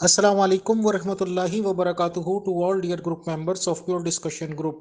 Assalamu alaikum wa rahmatullahi wa barakatuhu to all dear group members of Pure Discussion Group.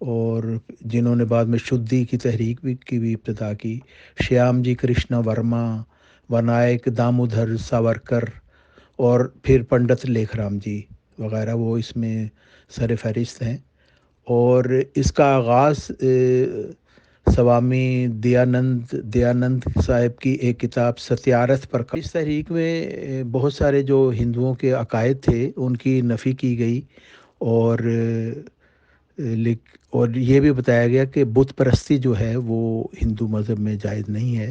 اور جنہوں نے بعد میں شدھی کی تحریک بھی ابتدا کی، شیام جی کرشنا ورما، ونائک دامودھر ساورکر، اور پھر پنڈت لیکھ رام جی وغیرہ وہ اس میں سر فہرست ہیں۔ اور اس کا آغاز سوامی دیانند صاحب کی ایک کتاب ستیارتھ پر۔ اس تحریک میں بہت سارے جو ہندوؤں کے عقائد تھے ان کی نفی کی گئی، اور اور یہ بھی بتایا گیا کہ بت پرستی جو ہے وہ ہندو مذہب میں جائز نہیں ہے۔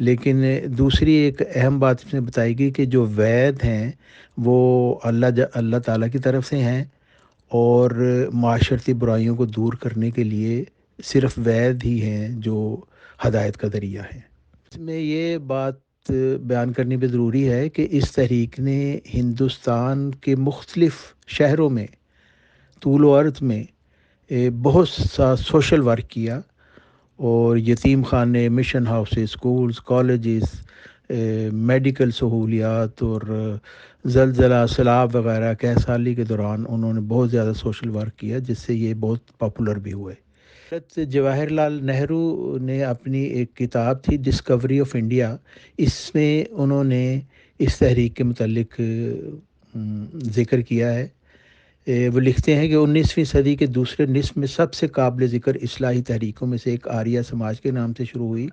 لیکن دوسری ایک اہم بات اس میں بتائی گئی کہ جو وید ہیں وہ اللہ تعالیٰ کی طرف سے ہیں، اور معاشرتی برائیوں کو دور کرنے کے لیے صرف وید ہی ہیں جو ہدایت کا ذریعہ ہیں۔ اس میں یہ بات بیان کرنی بھی ضروری ہے کہ اس تحریک نے ہندوستان کے مختلف شہروں میں طول و عرض میں بہت سا سوشل ورک کیا، اور یتیم خانے، mission houses, schools, colleges, medical سہولیات، اور زلزلہ، سیلاب وغیرہ کے سالی کے دوران انہوں نے بہت زیادہ سوشل ورک کیا، جس سے یہ بہت پاپولر بھی ہوئے۔ حضرت جواہر لال نہرو نے اپنی ایک کتاب تھی ڈسکوری آف انڈیا، اس میں انہوں نے اس تحریک کے متعلق ذکر کیا ہے۔ وہ لکھتے ہیں کہ 19ویں صدی کے دوسرے نصف میں سب سے قابل ذکر اصلاحی تحریکوں میں سے ایک آریہ سماج کے نام سے شروع ہوئی،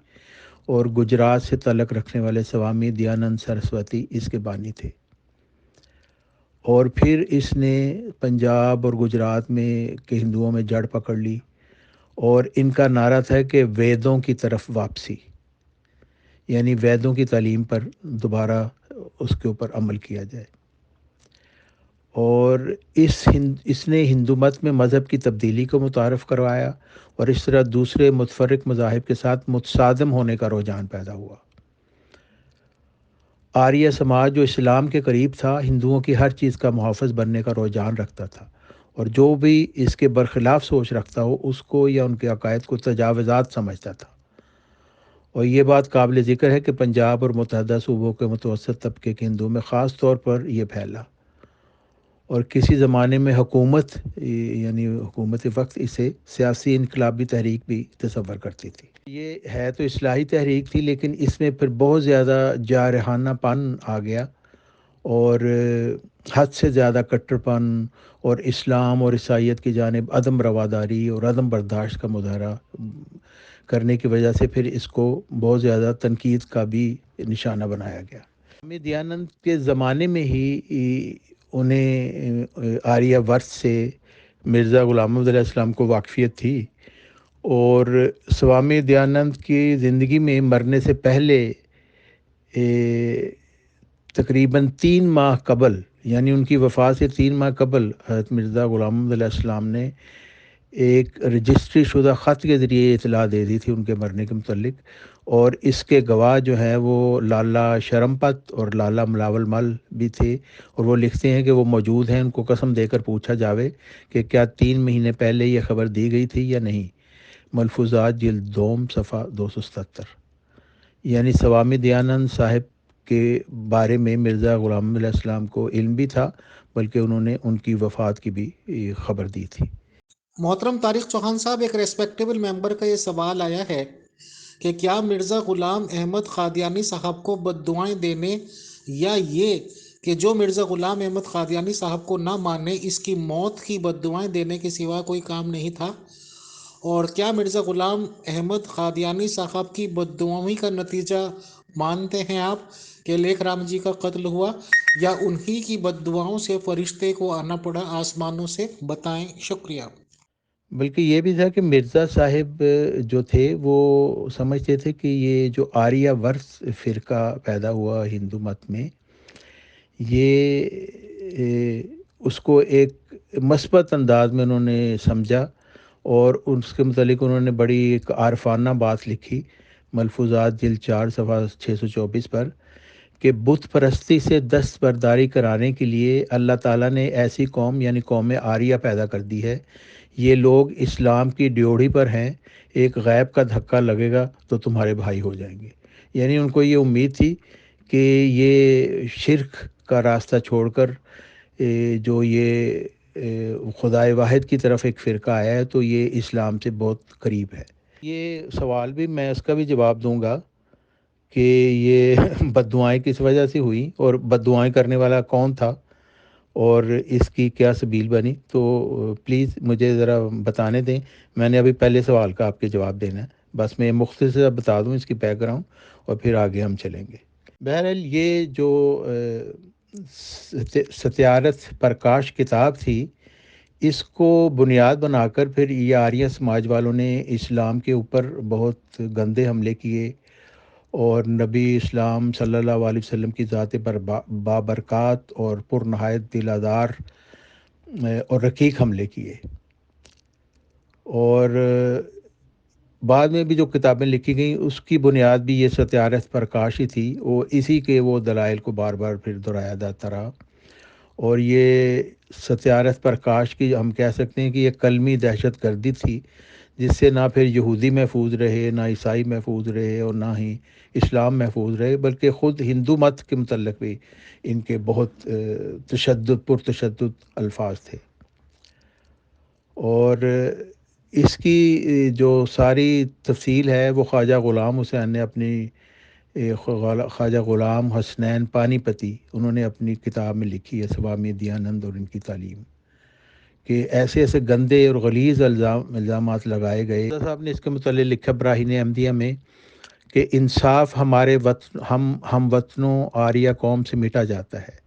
اور گجرات سے تعلق رکھنے والے سوامی دیانند سرسوتی اس کے بانی تھے۔ اور پھر اس نے پنجاب اور گجرات میں کے ہندوؤں میں جڑ پکڑ لی، اور ان کا نعرہ تھا کہ ویدوں کی طرف واپسی، یعنی ویدوں کی تعلیم پر دوبارہ اس کے اوپر عمل کیا جائے۔ اور اس نے ہندو مت میں مذہب کی تبدیلی کو متعارف کروایا، اور اس طرح دوسرے متفرق مذاہب کے ساتھ متصادم ہونے کا رجحان پیدا ہوا۔ آریہ سماج جو اسلام کے قریب تھا، ہندوؤں کی ہر چیز کا محافظ بننے کا رجحان رکھتا تھا، اور جو بھی اس کے برخلاف سوچ رکھتا ہو اس کو یا ان کے عقائد کو تجاوزات سمجھتا تھا۔ اور یہ بات قابل ذکر ہے کہ پنجاب اور متحدہ صوبوں کے متوسط طبقے کے ہندوؤں میں خاص طور پر یہ پھیلا، اور کسی زمانے میں حکومت یعنی حکومت وقت اسے سیاسی انقلابی تحریک بھی تصور کرتی تھی۔ یہ ہے تو اصلاحی تحریک تھی، لیکن اس میں پھر بہت زیادہ جارحانہ پن آ گیا، اور حد سے زیادہ کٹر پن، اور اسلام اور عیسائیت کی جانب عدم رواداری اور عدم برداشت کا مظاہرہ کرنے کی وجہ سے پھر اس کو بہت زیادہ تنقید کا بھی نشانہ بنایا گیا۔ سوامی دیانند کے زمانے میں ہی انہیں آریہ ورت سے مرزا غلام محمد علیہ السلام کو واقفیت تھی، اور سوامی دیانند کی زندگی میں مرنے سے پہلے تقریباً 3 ماہ قبل، یعنی ان کی وفات سے 3 ماہ قبل، حضرت مرزا غلام محمد علیہ السلام نے ایک رجسٹری شدہ خط کے ذریعے اطلاع دے دی تھی ان کے مرنے کے متعلق، اور اس کے گواہ جو ہیں وہ لالا شرمپت اور لالا ملاول مل بھی تھے، اور وہ لکھتے ہیں کہ وہ موجود ہیں، ان کو قسم دے کر پوچھا جاوے کہ کیا 3 مہینے پہلے یہ خبر دی گئی تھی یا نہیں۔ ملفوظات جلد دوم صفحہ 277۔ یعنی سوامی دیانند صاحب کے بارے میں مرزا غلام علیہ السلام کو علم بھی تھا، بلکہ انہوں نے ان کی وفات کی بھی خبر دی تھی۔ محترم طارق چوہان صاحب، ایک ریسپیکٹیبل ممبر کا یہ سوال آیا ہے کہ کیا مرزا غلام احمد قادیانی صاحب کو بد دعائیں دینے، یا یہ کہ جو مرزا غلام احمد قادیانی صاحب کو نہ مانے اس کی موت کی بد دعائیں دینے کے سوا کوئی کام نہیں تھا؟ اور کیا مرزا غلام احمد قادیانی صاحب کی بد دعاؤں کا نتیجہ مانتے ہیں آپ کہ لیکھ رام جی کا قتل ہوا، یا انہی کی بد دعاؤں سے فرشتے کو آنا پڑا آسمانوں سے؟ بتائیں، شکریہ۔ بلکہ یہ بھی تھا کہ مرزا صاحب جو تھے وہ سمجھتے تھے کہ یہ جو آریہ ورت فرقہ پیدا ہوا ہندو مت میں، یہ اس کو ایک مثبت انداز میں انہوں نے سمجھا، اور اس کے متعلق انہوں نے بڑی ایک عارفانہ بات لکھی، ملفوظات جلد 4 صفحہ 624 پر، کہ بت پرستی سے دستبرداری کرانے کے لیے اللہ تعالیٰ نے ایسی قوم یعنی قوم آریہ پیدا کر دی ہے۔ یہ لوگ اسلام کی ڈیوڑھی پر ہیں، ایک غیب کا دھکا لگے گا تو تمہارے بھائی ہو جائیں گے۔ یعنی ان کو یہ امید تھی کہ یہ شرک کا راستہ چھوڑ کر جو یہ خدائے واحد کی طرف ایک فرقہ آیا ہے تو یہ اسلام سے بہت قریب ہے۔ یہ سوال بھی میں اس کا بھی جواب دوں گا کہ یہ بد دعائیں کس وجہ سے ہوئی اور بد دعائیں کرنے والا کون تھا اور اس کی کیا سبیل بنی، تو پلیز مجھے ذرا بتانے دیں۔ میں نے ابھی پہلے سوال کا آپ کے جواب دینا ہے، بس میں مختصر بتا دوں اس کی بیک گراؤنڈ اور پھر آگے ہم چلیں گے۔ بہرحال یہ جو ستیارتھ پرکاش کتاب تھی، اس کو بنیاد بنا کر پھر یہ آریہ سماج والوں نے اسلام کے اوپر بہت گندے حملے کیے اور نبی اسلام صلی اللہ علیہ وسلم کی ذات بابرکات اور پر نہایت دل آزار اور رقیق حملے کیے، اور بعد میں بھی جو کتابیں لکھی گئیں اس کی بنیاد بھی یہ ستیارتھ پرکاش ہی تھی، وہ اسی کے وہ دلائل کو بار بار پھر دہرایا جاتا رہا، اور یہ ستیارتھ پرکاش کی ہم کہہ سکتے ہیں کہ یہ کلمی دہشت گردی تھی، جس سے نہ پھر یہودی محفوظ رہے، نہ عیسائی محفوظ رہے، اور نہ ہی اسلام محفوظ رہے، بلکہ خود ہندو مت کے متعلق بھی ان کے بہت پرتشدد الفاظ تھے۔ اور اس کی جو ساری تفصیل ہے وہ خواجہ غلام حسین نے اپنی خواجہ غلام حسنین پانی پتی انہوں نے اپنی کتاب میں لکھی ہے، سوامی دیانند اور ان کی تعلیم، کہ ایسے ایسے گندے اور غلیظ الزامات لگائے گئے۔ صاحب نے اس کے متعلق لکھا براہین احمدیہ میں کہ انصاف ہمارے ہم وطنوں آریہ قوم سے مٹا جاتا ہے۔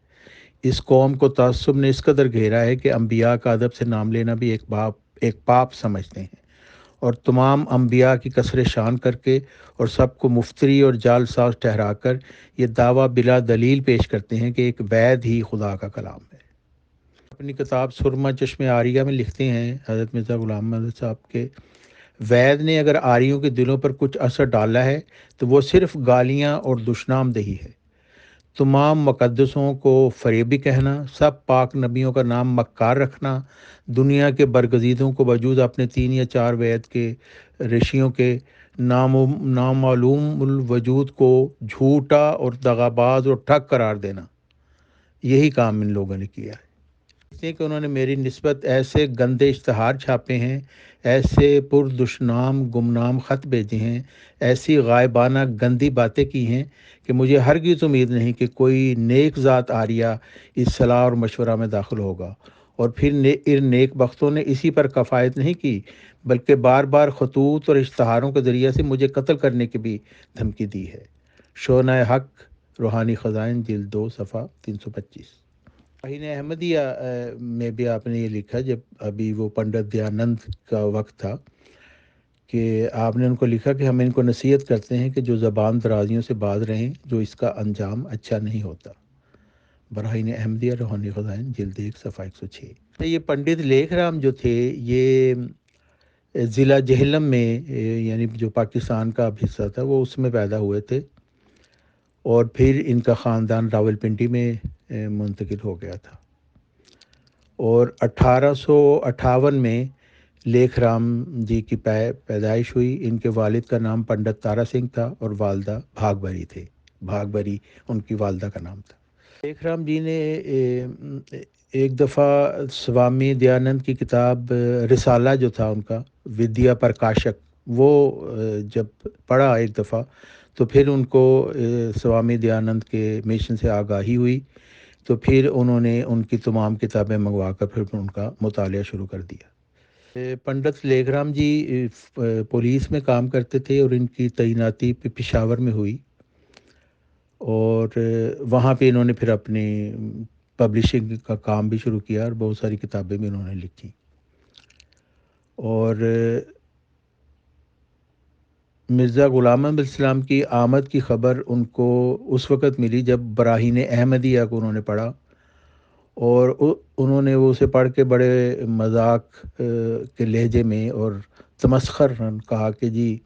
اس قوم کو تعصب نے اس قدر گھیرا ہے کہ انبیاء کا ادب سے نام لینا بھی ایک پاپ سمجھتے ہیں، اور تمام انبیاء کی کسر شان کر کے اور سب کو مفتری اور جعل ساز ٹھہرا کر یہ دعویٰ بلا دلیل پیش کرتے ہیں کہ ایک وید ہی خدا کا کلام ہے۔ اپنی کتاب سرما چشم آریہ میں لکھتے ہیں حضرت مرزا غلام محمد صاحب کے، وید نے اگر آریوں کے دلوں پر کچھ اثر ڈالا ہے تو وہ صرف گالیاں اور دشنام دہی ہے۔ تمام مقدسوں کو فریبی کہنا، سب پاک نبیوں کا نام مکار رکھنا، دنیا کے برگزیدوں کو وجود اپنے 3 یا 4 وید کے رشیوں کے نامعلوم الوجود کو جھوٹا اور دغاباز اور ٹھگ قرار دینا، یہی کام ان لوگوں نے کیا ہے۔ اس لیے کہ انہوں نے میری نسبت ایسے گندے اشتہار چھاپے ہیں، ایسے پردشنام گمنام خط بھیجے ہیں، ایسی غائبانہ گندی باتیں کی ہیں کہ مجھے ہرگز امید نہیں کہ کوئی نیک ذات آریہ اس صلاح اور مشورہ میں داخل ہوگا۔ اور پھر ان نیک بختوں نے اسی پر کفایت نہیں کی، بلکہ بار بار خطوط اور اشتہاروں کے ذریعے سے مجھے قتل کرنے کی بھی دھمکی دی ہے۔ شونہ حق روحانی خزائن جلد 2 صفحہ 325۔ براہین احمدیہ میں بھی آپ نے یہ لکھا، جب ابھی وہ پنڈت دیانند کا وقت تھا، کہ آپ نے ان کو لکھا کہ ہم ان کو نصیحت کرتے ہیں کہ جو زبان درازیوں سے باز رہیں، جو اس کا انجام اچھا نہیں ہوتا۔ براہین احمدیہ روحانی خزائن جلد 1 صفحہ 106۔ یہ پنڈت لیکھ رام جو تھے، یہ ضلع جہلم میں یعنی جو پاکستان کا اب حصہ تھا وہ اس میں پیدا ہوئے تھے، اور پھر ان کا خاندان راولپنڈی میں منتقل ہو گیا تھا، اور 1858 میں لیکھ رام جی کی پیدائش ہوئی۔ ان کے والد کا نام پنڈت تارا سنگھ تھا اور والدہ بھاگ بھری تھے، بھاگ بھری ان کی والدہ کا نام تھا۔ لیکھ رام جی نے ایک دفعہ سوامی دیانند کی کتاب رسالہ جو تھا ان کا ودیا پرکاشک، وہ جب پڑھا ایک دفعہ تو پھر ان کو سوامی دیانند کے مشن سے آگاہی ہوئی، تو پھر انہوں نے ان کی تمام کتابیں منگوا کر پھر ان کا مطالعہ شروع کر دیا۔ پنڈت لیکھ رام جی پولیس میں کام کرتے تھے، اور ان کی تعیناتی پشاور میں ہوئی، اور وہاں پہ انہوں نے پھر اپنی پبلشنگ کا کام بھی شروع کیا، اور بہت ساری کتابیں بھی انہوں نے لکھی۔ اور مرزا غلام احمد السلام کی آمد کی خبر ان کو اس وقت ملی جب براہین احمدیہ کو انہوں نے پڑھا، اور انہوں نے وہ اسے پڑھ کے بڑے مذاق کے لہجے میں اور تمسخر کہا کہ جی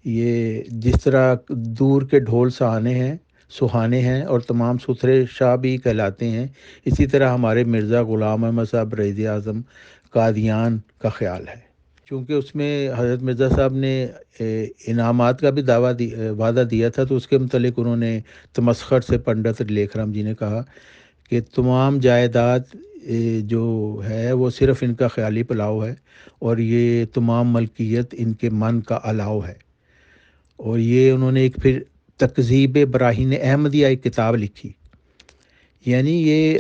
یہ جس طرح دور کے ڈھول سہانے ہیں اور تمام ستھرے شاہ بھی کہلاتے ہیں، اسی طرح ہمارے مرزا غلام احمد صاحب رئیس اعظم قادیان کا خیال ہے۔ چونکہ اس میں حضرت مرزا صاحب نے انعامات کا بھی وعدہ دیا تھا، تو اس کے متعلق انہوں نے تمسخر سے پنڈت لیکھ رام جی نے کہا کہ تمام جائیداد جو ہے وہ صرف ان کا خیالی پلاؤ ہے، اور یہ تمام ملکیت ان کے من کا الاؤ ہے۔ اور یہ انہوں نے ایک پھر تکذیب براہین احمدیہ ایک کتاب لکھی، یعنی یہ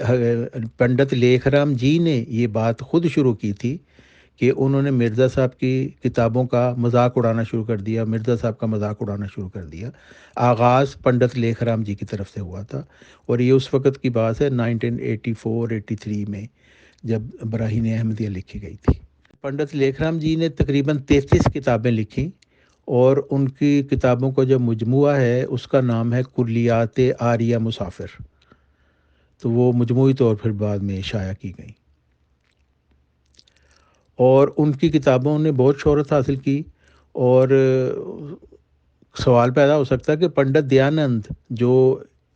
پنڈت لیکھ رام جی نے یہ بات خود شروع کی تھی کہ انہوں نے مرزا صاحب کی کتابوں کا مذاق اڑانا شروع کر دیا، مرزا صاحب کا مذاق اڑانا شروع کر دیا۔ آغاز پنڈت لیکھ رام جی کی طرف سے ہوا تھا، اور یہ اس وقت کی بات ہے 1984-83 میں، جب براہین احمدیہ لکھی گئی تھی۔ پنڈت لیکھ رام جی نے تقریباً 33 کتابیں لکھیں، اور ان کی کتابوں کا جو مجموعہ ہے اس کا نام ہے کلیات آریہ مسافر، تو وہ مجموعی طور پر بعد میں شائع کی گئیں، اور ان کی کتابوں نے بہت شہرت حاصل کی۔ اور سوال پیدا ہو سکتا ہے کہ پنڈت دیانند جو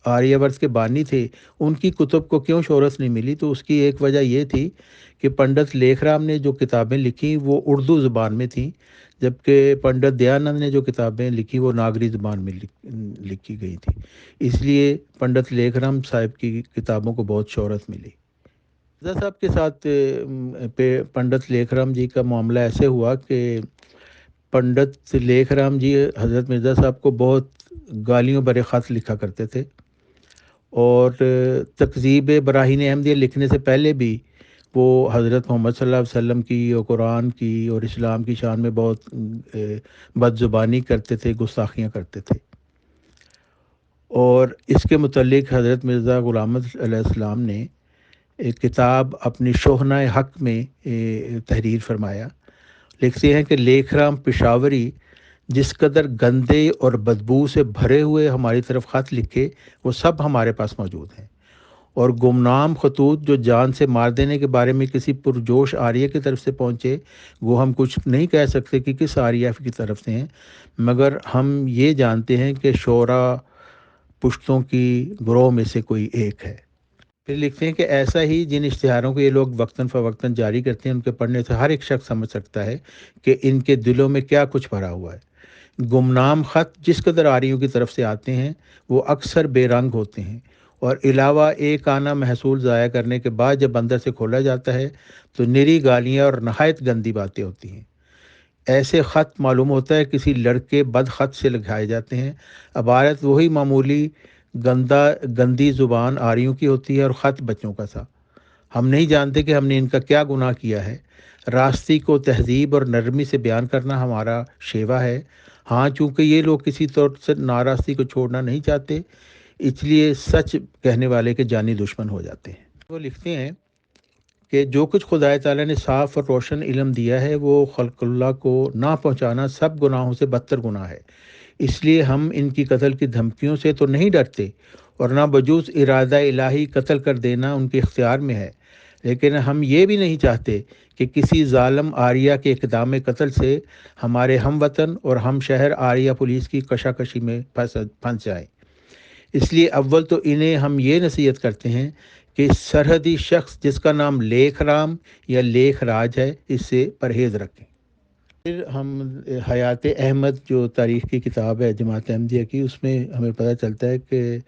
آریہ ورت کے بانی تھے، ان کی کتب کو کیوں شہرت نہیں ملی؟ تو اس کی ایک وجہ یہ تھی کہ پنڈت لیکھ رام نے جو کتابیں لکھیں وہ اردو زبان میں تھیں، جبکہ پنڈت دیانند نے جو کتابیں لکھی وہ ناگری زبان میں لکھی گئی تھیں۔ اس لیے پنڈت لیکھ رام صاحب کی کتابوں کو بہت شہرت ملی۔ مرزا صاحب کے ساتھ پنڈت لیکھ رام جی کا معاملہ ایسے ہوا کہ پنڈت لیکھ رام جی حضرت مرزا صاحب کو بہت گالیوں برے خط لکھا کرتے تھے، اور تکذیب براہین احمدیہ لکھنے سے پہلے بھی وہ حضرت محمد صلی اللہ علیہ وسلم کی اور قرآن کی اور اسلام کی شان میں بہت بد زبانی کرتے تھے، گستاخیاں کرتے تھے۔ اور اس کے متعلق حضرت مرزا غلام احمد علیہ السلام نے ایک کتاب اپنی شوہنہ حق میں تحریر فرمایا۔ لکھتے ہیں کہ لیکھ رام پشاوری جس قدر گندے اور بدبو سے بھرے ہوئے ہماری طرف خط لکھے وہ سب ہمارے پاس موجود ہیں، اور گمنام خطوط جو جان سے مار دینے کے بارے میں کسی پرجوش آریہ کی طرف سے پہنچے، وہ ہم کچھ نہیں کہہ سکتے کہ کس آریہ کی طرف سے ہیں، مگر ہم یہ جانتے ہیں کہ شعرا پشتوں کی گروہ میں سے کوئی ایک ہے۔ پھر لکھتے ہیں کہ ایسا ہی جن اشتہاروں کو یہ لوگ وقتاً فوقتاً جاری کرتے ہیں، ان کے پڑھنے سے ہر ایک شخص سمجھ سکتا ہے کہ ان کے دلوں میں کیا کچھ بھرا ہوا ہے۔ گمنام خط جس قدر آریوں کی طرف سے آتے ہیں وہ اکثر بے رنگ ہوتے ہیں، اور علاوہ ایک آنا محصول ضائع کرنے کے بعد جب اندر سے کھولا جاتا ہے تو نری گالیاں اور نہایت گندی باتیں ہوتی ہیں۔ ایسے خط معلوم ہوتا ہے کسی لڑکے بد خط سے لکھائے جاتے ہیں، عبارت وہی معمولی گندی زبان آریوں کی ہوتی ہے اور خط بچوں کا تھا۔ ہم نہیں جانتے کہ ہم نے ان کا کیا گناہ کیا ہے۔ راستی کو تہذیب اور نرمی سے بیان کرنا ہمارا شیوا ہے۔ ہاں، چونکہ یہ لوگ کسی طور سے ناراستی کو چھوڑنا نہیں چاہتے، اس لیے سچ کہنے والے کے جانی دشمن ہو جاتے ہیں۔ وہ لکھتے ہیں کہ جو کچھ خدا تعالیٰ نے صاف اور روشن علم دیا ہے وہ خلق اللہ کو نہ پہنچانا سب گناہوں سے بدتر گناہ ہے۔ اس لیے ہم ان کی قتل کی دھمکیوں سے تو نہیں ڈرتے، اور نہ بجوز ارادہ الہی قتل کر دینا ان کے اختیار میں ہے، لیکن ہم یہ بھی نہیں چاہتے کہ کسی ظالم آریہ کے اقدام قتل سے ہمارے ہم وطن اور ہم شہر آریہ پولیس کی کشاکشی میں پھنس جائیں۔ اس لیے اول تو انہیں ہم یہ نصیحت کرتے ہیں کہ سرحدی شخص جس کا نام لیکھ رام یا لیکھ راج ہے اس سے پرہیز رکھیں۔ پھر ہم حیات احمد جو تاریخ کی کتاب ہے جماعت احمدیہ کی، اس میں ہمیں پتہ چلتا ہے کہ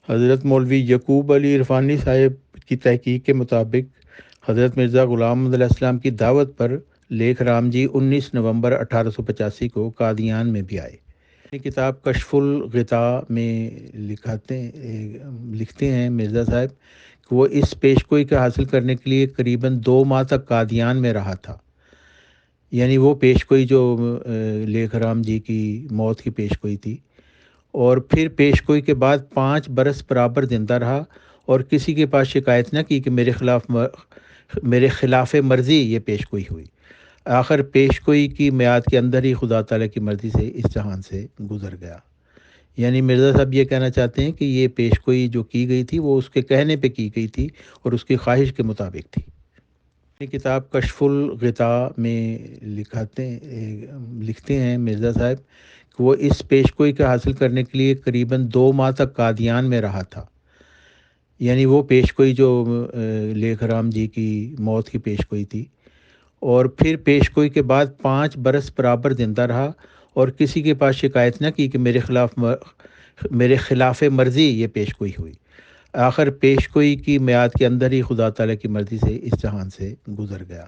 حضرت مولوی یعقوب علی عرفانی صاحب کی تحقیق کے مطابق حضرت مرزا غلام محمد علیہ السلام کی دعوت پر لیکھ رام جی 19 نومبر 1885 کو قادیان میں بھی آئے۔ یہ کتاب کشف الغطاء میں لکھتے ہیں مرزا صاحب کہ وہ اس پیشگوئی کا حاصل کرنے کے لیے قریباً 2 ماہ تک قادیان میں رہا تھا، یعنی وہ پیشگوئی جو لیکھ رام جی کی موت کی پیشگوئی تھی، اور پھر پیشگوئی کے بعد 5 برس برابر زندہ رہا اور کسی کے پاس شکایت نہ کی کہ میرے خلاف مرضی یہ پیشگوئی ہوئی۔ آخر پیشگوئی کی میعاد کے اندر ہی خدا تعالیٰ کی مرضی سے اس جہان سے گزر گیا۔ یعنی مرزا صاحب یہ کہنا چاہتے ہیں کہ یہ پیشگوئی جو کی گئی تھی وہ اس کے کہنے پہ کی گئی تھی اور اس کی خواہش کے مطابق تھی۔ یہ کتاب کشف الغطاء میں لکھتے ہیں مرزا صاحب کہ وہ اس پیشگوئی کا حاصل کرنے کے لیے قریباً 2 ماہ تک قادیان میں رہا تھا، یعنی وہ پیشگوئی جو لیکھ رام جی کی موت کی پیشگوئی تھی، اور پھر پیشگوئی کے بعد 5 برس برابر زندہ رہا اور کسی کے پاس شکایت نہ کی کہ میرے خلاف مرضی یہ پیشگوئی ہوئی۔ آخر پیش گوئی کی میعاد کے اندر ہی خدا تعالیٰ کی مرضی سے اس جہان سے گزر گیا۔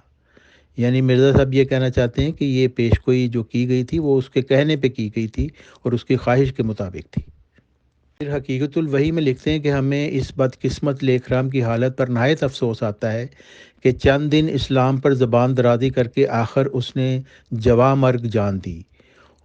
یعنی مرزا صاحب یہ کہنا چاہتے ہیں کہ یہ پیش گوئی جو کی گئی تھی وہ اس کے کہنے پہ کی گئی تھی اور اس کی خواہش کے مطابق تھی۔ پھر حقیقت الوحی میں لکھتے ہیں کہ ہمیں اس بدقسمت لیکھ رام کی حالت پر نہایت افسوس آتا ہے کہ چند دن اسلام پر زبان درازی کر کے آخر اس نے جواں مرگ جان دی،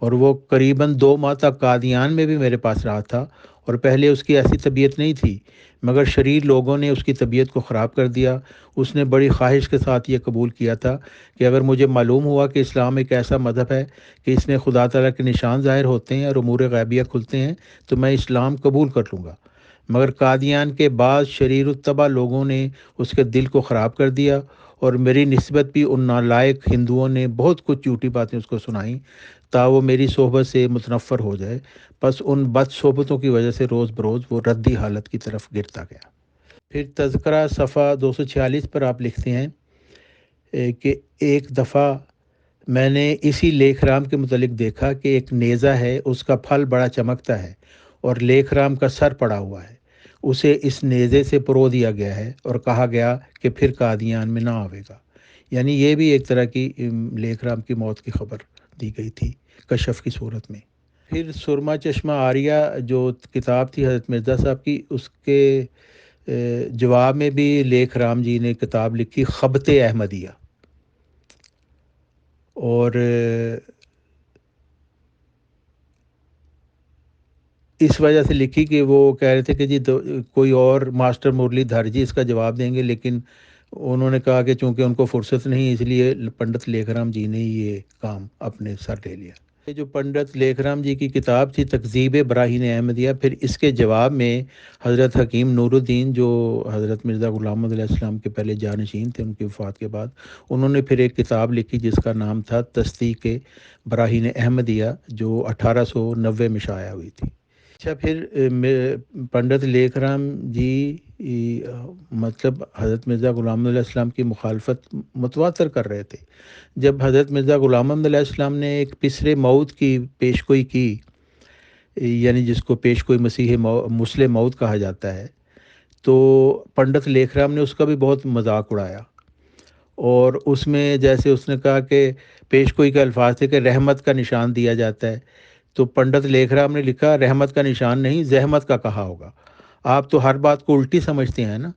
اور وہ قریباً 2 ماہ تک قادیان میں بھی میرے پاس رہا تھا، اور پہلے اس کی ایسی طبیعت نہیں تھی، مگر شریر لوگوں نے اس کی طبیعت کو خراب کر دیا۔ اس نے بڑی خواہش کے ساتھ یہ قبول کیا تھا کہ اگر مجھے معلوم ہوا کہ اسلام ایک ایسا مذہب ہے کہ اس میں خدا تعالیٰ کے نشان ظاہر ہوتے ہیں اور امور غیبیہ کھلتے ہیں تو میں اسلام قبول کر لوں گا، مگر قادیان کے بعد شریر التبا لوگوں نے اس کے دل کو خراب کر دیا، اور میری نسبت بھی ان نالائق ہندوؤں نے بہت کچھ جھوٹی باتیں اس کو سنائیں تا وہ میری صحبت سے متنفر ہو جائے۔ بس ان بد صحبتوں کی وجہ سے روز بروز وہ ردی حالت کی طرف گرتا گیا۔ پھر تذکرہ صفحہ 246 پر آپ لکھتے ہیں کہ ایک دفعہ میں نے اسی لیکھ رام کے متعلق دیکھا کہ ایک نیزہ ہے، اس کا پھل بڑا چمکتا ہے اور لیکھ رام کا سر پڑا ہوا ہے، اسے اس نیزے سے پرو دیا گیا ہے اور کہا گیا کہ پھر قادیان میں نہ آئے گا۔ یعنی یہ بھی ایک طرح کی لیکھ رام کی موت کی خبر دی گئی تھی کشف کی صورت میں۔ پھر سرما چشمہ آریہ جو کتاب تھی حضرت مرزا صاحب کی، اس کے جواب میں بھی لیکھ رام جی نے کتاب لکھی خبت احمدیہ، اور اس وجہ سے لکھی کہ وہ کہہ رہے تھے کہ جی کوئی اور ماسٹر مرلی دھر جی اس کا جواب دیں گے، لیکن انہوں نے کہا کہ چونکہ ان کو فرصت نہیں، اس لیے پنڈت لیکھ رام جی نے یہ کام اپنے سر لے لیا۔ یہ جو پنڈت لیکھ رام جی کی کتاب تھی تکذیب براہین احمدیہ، پھر اس کے جواب میں حضرت حکیم نور الدین جو حضرت مرزا غلام محمد علیہ السلام کے پہلے جانشین تھے ان کی وفات کے بعد، انہوں نے پھر ایک کتاب لکھی جس کا نام تھا تصدیق براہین احمدیہ، جو 1890 میں شائع ہوئی تھی۔ اچھا، پھر پنڈت لیکھ رام جی مطلب حضرت مرزا غلام محمد علیہ السلام کی مخالفت متواتر کر رہے تھے۔ جب حضرت مرزا غلام محمد علیہ السلام نے ایک پسر موت کی پیش گوئی کی، یعنی جس کو پیش گوئی مسیح مسلم موت کہا جاتا ہے، تو پنڈت لیکھ رام نے اس کا بھی بہت مذاق اڑایا، اور اس میں جیسے اس نے کہا کہ پیش گوئی کے الفاظ تھے کہ رحمت کا نشان دیا جاتا ہے، تو پنڈت لیکھ رام نے لکھا رحمت کا نشان نہیں، زحمت کا کہا ہوگا۔ آپ تو ہر بات کو الٹی سمجھتے ہیں نا،